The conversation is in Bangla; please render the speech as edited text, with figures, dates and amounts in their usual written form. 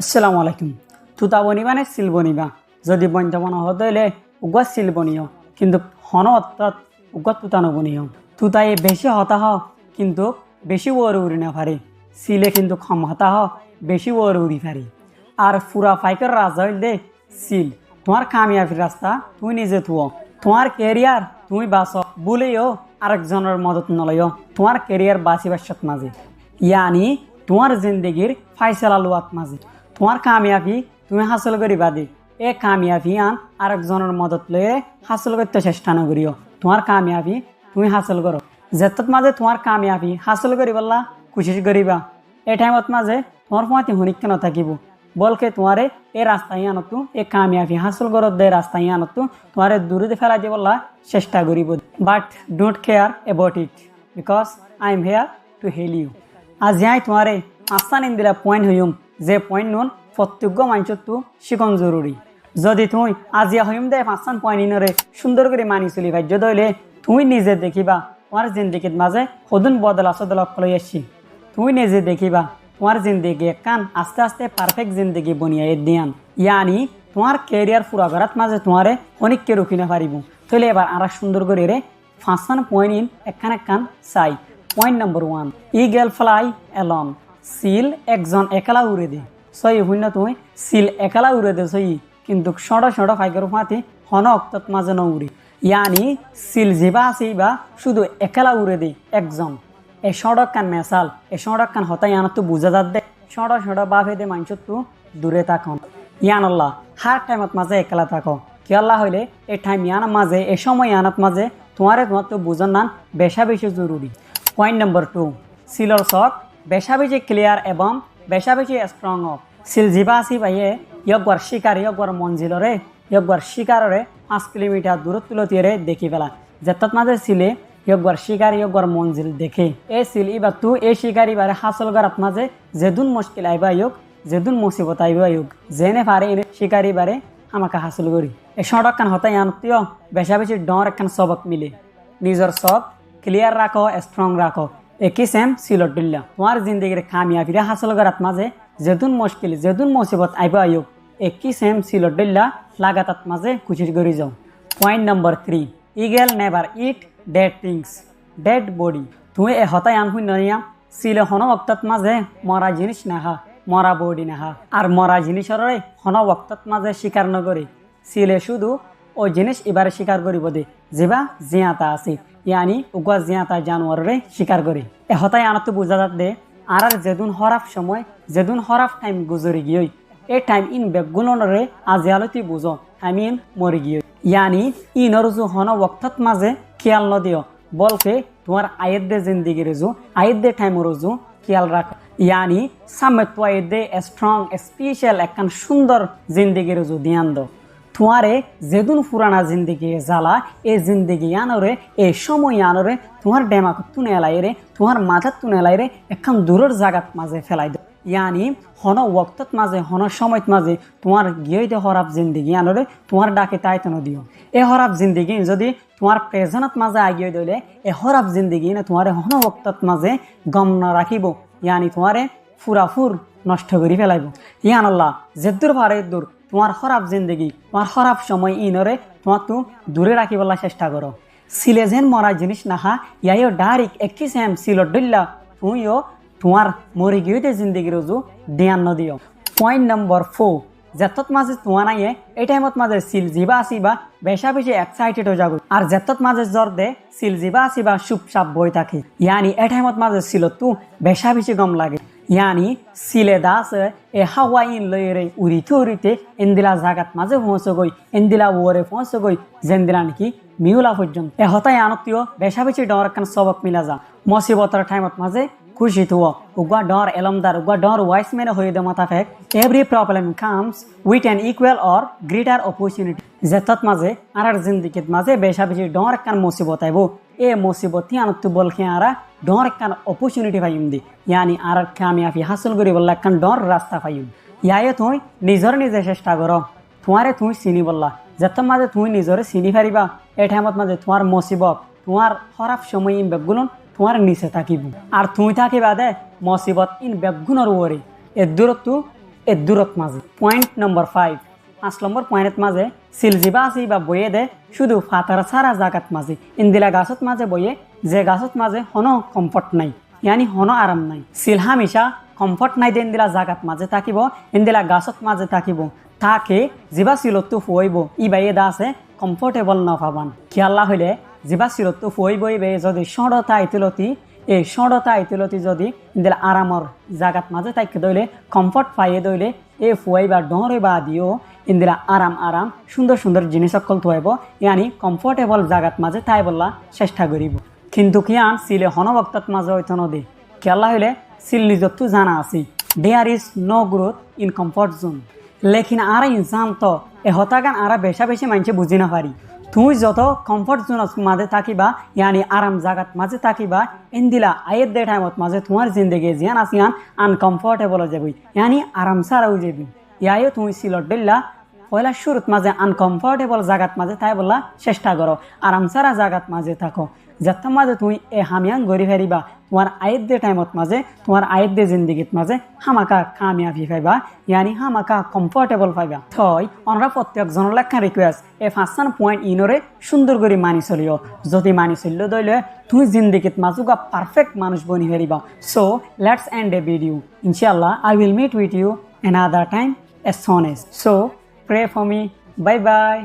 আসসালামু আলাইকুম। তুতা বনিবা নে সিল বনিবা যদি বনতে মন হলে উগা সিল বনিও কিন্তু হন অর্থাৎ উগা তুতা নবনিও। তুতাই বেশি হতাহ কিন্তু বেশি ওর উড়ি না পারে, সিলে কিন্তু কম হতাহ বেশি ওর উড়ি পারি। আর ফুরা ফাইকার রাজা হইলে সিল তোমার কামিয়াবির রাস্তা তুমি নিজে থুও। তোমার কেরিয়ার তুমি বাঁচো বলেও আরেকজনের মদত নলয় তোমার কেরিয়ার বাঁচিবার সৎ মাঝে, ইয়ানি তোমার জিন্দগির ফাইসলা লোয়াত মাঝে। তোমার কামিয়াবি তুমি হাসল করিবা দে এ কামিয়াবি আন আরেকজনের মদত লয়ে হাসল করতে চেষ্টা নকরিও। তোমার কামিয়াবি তুমি হাসল করো, যেতত মাঝে তোমার কামিয়াবি হাসল করিবল্লা কোশিশ করিবা। এই টাইমত মাঝে তোমার পথে হনিক্য নথাকিব বলকে তোমারে এই রাস্তায় আনতো এ কামিয়াবি হাসল করো দে রাস্তায় আনতো তোমারে দূরে ফেলা দিবল্লা চেষ্টা করিব। But don't care about it because I am here to help you. আজ যাই তোমারে আস্তা নিন্দিলা পয়েন্ট হইম যে পয়েন্ট নুন প্রত্যেক মানুষতো শিকন জরুরি। যদি তুই আজিয়া হইম দে পাঁচটান পয়েন্ট ইনরে সুন্দর করে মানি চলি ভাজ্য দইলে তুই নিজে দেখিবা তোমার জিন্দিগির মাঝে সদুন বদল আসদল লই আসছি। তুই নিজে দেখিবা তোমার জিন্দিগি একান আস্তে আস্তে পারফেক্ট জিন্দিগি বনিয়া দিয়ান, ইয়ানি তোমার কেরিয়ার পুরা করার মাঝে তোমারে অনেককে রুখি না পারিব। তাহলে এবার আর সুন্দর করে রে পাঁচটান পয়েন্ট ইন একখান চাই। Point number 1, eagle fly alone. Seal একজন একলা উড়ে দে সই শূন্য তুই সিল একলা উড়ে দে সই কিন্তু ষড় ফাইকার ফাঁতি হন অক্তত মাঝে ন উড়ি, ইয়ানি সিল যেবা আছে বা শুধু একলা উড়ে দে একজন। এ সড়ক কান মেসাল এ সড়ক কান হতাই আনত তো বুঝা যাত দে ষড় বাফে দে মানুষ তু দূরে থাকুন। ইয়ান আল্লাহ হার টাইমত মাঝে একলা থাকো কি আল্লাহ হইলে এ টাইম ইয়ান মাঝে এ সময় আনত মাঝে তোমার তো বুঝার নান বেশা বেশি জরুরি। পয়েন্ট নম্বর 2, সিলর শখ বেশা বেশি ক্লিয়ার এবং বেশা বেশি স্ট্রং অফ। সিল জিবা আসি ভাইয়ে ইয়কবার শিকার ইয়কবার মঞ্জিলরে ইয়কবার শিকাররে 5 কিলোমিটার দূরত্ব লতিয়ে দেখি পেলা যেত মাঝে সিলে ইয়কবার শিকার ইয়কবার মঞ্জিল দেখে এ সিল ইবার তু এই শিকারি বারে হাসল করার মাঝে যেদুন মুশকিল আইবা ইয়ক যেদুন মুসিবত আইবা ইয়ক যেনে পারে এনে শিকারি বারে আমাকে হাসল করি। এ সড়ক কান হতাই আনতীয় বেশা বেশি ডর একখান সবক মিলে নিজের সব ক্লিয়ার রাখো স্ট্রং রাখো। একই সেম সিলট দিল্লা তোমার জিন্দগির কামিয়াবিরা হাসল করার মাঝে যেদুন মুশকিল যেদুন মুসিবত আইবা আয়ুক একই সেম সিলট দিল্লা লাগাতার মাঝে কুচির করে যাও। পয়েন্ট নম্বর 3, ইগল নেভার ইট ডেড থিংস ডেড বডি। তুমি এ হতাই আনহুই নয়া সিলে হন অক্তত মাঝে মরা জিনিস নাহা মরা বডি নাহা আর মরা জিনিসের হন অক্তত মাঝে স্বীকার নকরে সিলে শুধু ও জিনিস এবারে স্বীকার করিব দে যেবা জিয়াতা আছে, ইয়ানি উগা জিয়াতা জানোয়ারে স্বীকার করে। এ হতাই আনত বুঝা যাত দে আর যেদুন হরাফ সময় যেদুন হরাফ টাইম গুজরি গিয়ে এ টাইম ইন বেগুনরে আজি আলতি বুঝো টাইম ইন মরি গিয়ে, ইয়ানি ইনর রুজু হন ওক্তত মাঝে খেয়াল নদিও বলকে তোমার আয়ের দে জিন্দিগি রুজু আয়ের দে টাইম রুজু খেয়াল রাখ, ইয়ানি সামনে তো আয়ের দে স্ট্রং স্পেশাল একখান সুন্দর জিন্দিগি রুজু ধ্যান দো। তোমারে যেদুন পুরানা জিন্দিগি জ্বালা এই জিন্দিগি আনরে এই সময় আনরে তোমার ডেমাক তুনে এলাই রে তোমার মাথার তুনে এলাই রে একখান দূরের জায়গাত মাঝে ফেলাই দো, ইয়ানি হন ওক্তত মাঝে হন সময়ত মাঝে তোমার গিয়ে দে হরাপ জিন্দিগি আনরে তোমার ডাকে তাইতন দিও। এ হরাপ জিন্দিগি যদি তোমার প্রেজেন্টত মাঝে আগিয়ে দিলে এ হরাপ জিন্দিগি না তোমার হন ওক্তত মাঝে গম না রাখিব, ইয়ানি তোমারে ফুরাফুর নষ্ট করি ফেলাইব। ইয়ান আল্লাহ যেদূর পারে দূর তোমার খারাপ জিন্দগি তোমার খারাপ সময় ইনরে তোমার তো দূরে রাখিবলা চেষ্টা করো। সিলে যেন মরা জিনিস নাহা ইয়াইও ডাইরেক্ট একই সেম সিলট দিল্লা তুমিও তোমার মরি গিয়ে জিন্দগি রোজু ধ্যান নদিও। পয়েন্ট নম্বর 4, যেতত মাঝে তোমার নাইয়ে এই টাইমত মাঝে সিল জিবা আসিবা বেশা বেশি এক্সাইটেড হয়ে যাবো আর যেতত মাঝে জ্বর দে সিল জিবা আসিবা চুপচাপ বই থাকে, ইয়ানি এই টাইমত মাঝে সিলত তু বেশা বেশি গম লাগে, ইয়ানি সিলে দাস এ হাওয়া ইন লয়ে উড়িতে উড়িতে এন্দিলা জাগাত মাঝে পৌঁছে গই এন্দিলা ওরে পৌঁছে গই যেন্দিলা নাকি মিউলা পর্যন্ত। এ হতাই আনতীয় বেশা বেশি ডর একখান সবক মিলা যা মুসিবতর টাইমত মাঝে খুশি থুও উগা ডর এলমদার উগা ডর ওয়াইস মেনে হয়ে দে মাথা ফেক। Every problem comes with an equal or greater opportunity. যেতত মাঝে আর জিন্দিগিত মাঝে বেশা বেশি ডর একখান মুসিবত আইব এ মুসিবতী আনতু বলকে আরা ডর একখান অপরচুনিটি পাইম দি, ইয়ানি আর কামিয়াবি হাসিল করি বললা একখান ডর রাস্তা পাইম। ইয়ায়ে তুই নিজর নিজে চেষ্টা করো তোমারে তুই চিনি বললা যেত মাঝে তুই নিজরে চিনি পারিবা এই টাইমত মাঝে তোমার মুসিবত তোমার খারাপ সময় ইন বেগুন তোমার নিচে থাকিব আর তুই থাকিবা দে মুসিবত ইন বেগুনের ওরে এর দূরত্ব এ দূরত মাঝে। পয়েন্ট নম্বর 5, 5 নম্বর পয়েন্টের মাঝে সিল জিবা আসি বা বইয়ে দে শুধু ফাতার সারা জাগাত মাঝে ইন্দিলা গাছত মাঝে বইয়ে যে গাছত মাঝে হনো কমফর্ট নাই, ইয়ানি হনো আরাম নাই। সিল হামেশা কমফর্ট নাই দে ইন্দিলা জাগাত মাঝে থাকিব, ইন্দিলা গাছত মাঝে থাকিব, তাকে জিবা সিলতো ফুয়াইব ই বাইয়ে দা আছে কমফর্টেবল ন পাবান। খেয়াল্লা হইলে জিবা সিলতো ফুয়াইব ইবে যদি সড়তা আইতিলতি এই সড়তা আইতিলতি যদি ইন্দিলা আরামর জাগাত মাঝে তাইকে দইলে কমফর্ট পাইয়ে দইলে এ ফুয়াইবা ডরে বা দিও ইন্দিরা আরাম আরাম সুন্দর সুন্দর জিনিস সকল থুয়াইব, ইয়ানি কমফর্টেবল জাগাত মাঝে তাই বললা চেষ্টা করিব। কিন্তু কিয়ান সিলে হনবক্তত মাঝে হইতো নদী খেয়াল্লা হইলে সিল নিজতো জানা আছি there is no growth in comfort zone. লেকিন আর ইনসান তো এ হতাগান আর বেশা বেশি মানুষে বুঝি না পারি। তুই যত কমফর্ট জোন মাঝে থাকিবা ইয়ানি আরাম জাগাত মাঝে থাকিবা ইন্দিলা আয়ের দে টাইমত মাঝে তোমার জিন্দগি জিয়ান আসিয়ান আনকমফর্টেবল হয়ে যাবি, ইয়ানি আরাম সারাও যাবি। ইয়াইও তুমি সিলট দিল্লা পয়লা শুরুত মাঝে আনকমফর্টেবল জাগাত মাঝে তাই বললা চেষ্টা করো আরাম সারা জাগাত মাঝে থাকো, যাতে মাঝে তুমি এ হামিয়ান গড়ি ফেরিবা তোমার আয়ের দে টাইমত মাঝে তোমার আয়ের দে জিন্দগিত মাঝে হামাকা কামিয়াবি পাইবা, ইয়ানি হামাকা কমফর্টেবল পাইবা। থই আমরা প্রত্যেকজনের লেখা রিকোয়েস্ট এ 5 পয়েন্ট ইনরে সুন্দর করে মানি চলিও, যদি মানি চলিও দইলে তুমি জিন্দগিত মাজুগা পারফেক্ট মানুষ বনি ফেরিবা। So let's end a video, ইনশাআল্লাহ I will meet with you another time as soon as. So pray for me. Bye bye.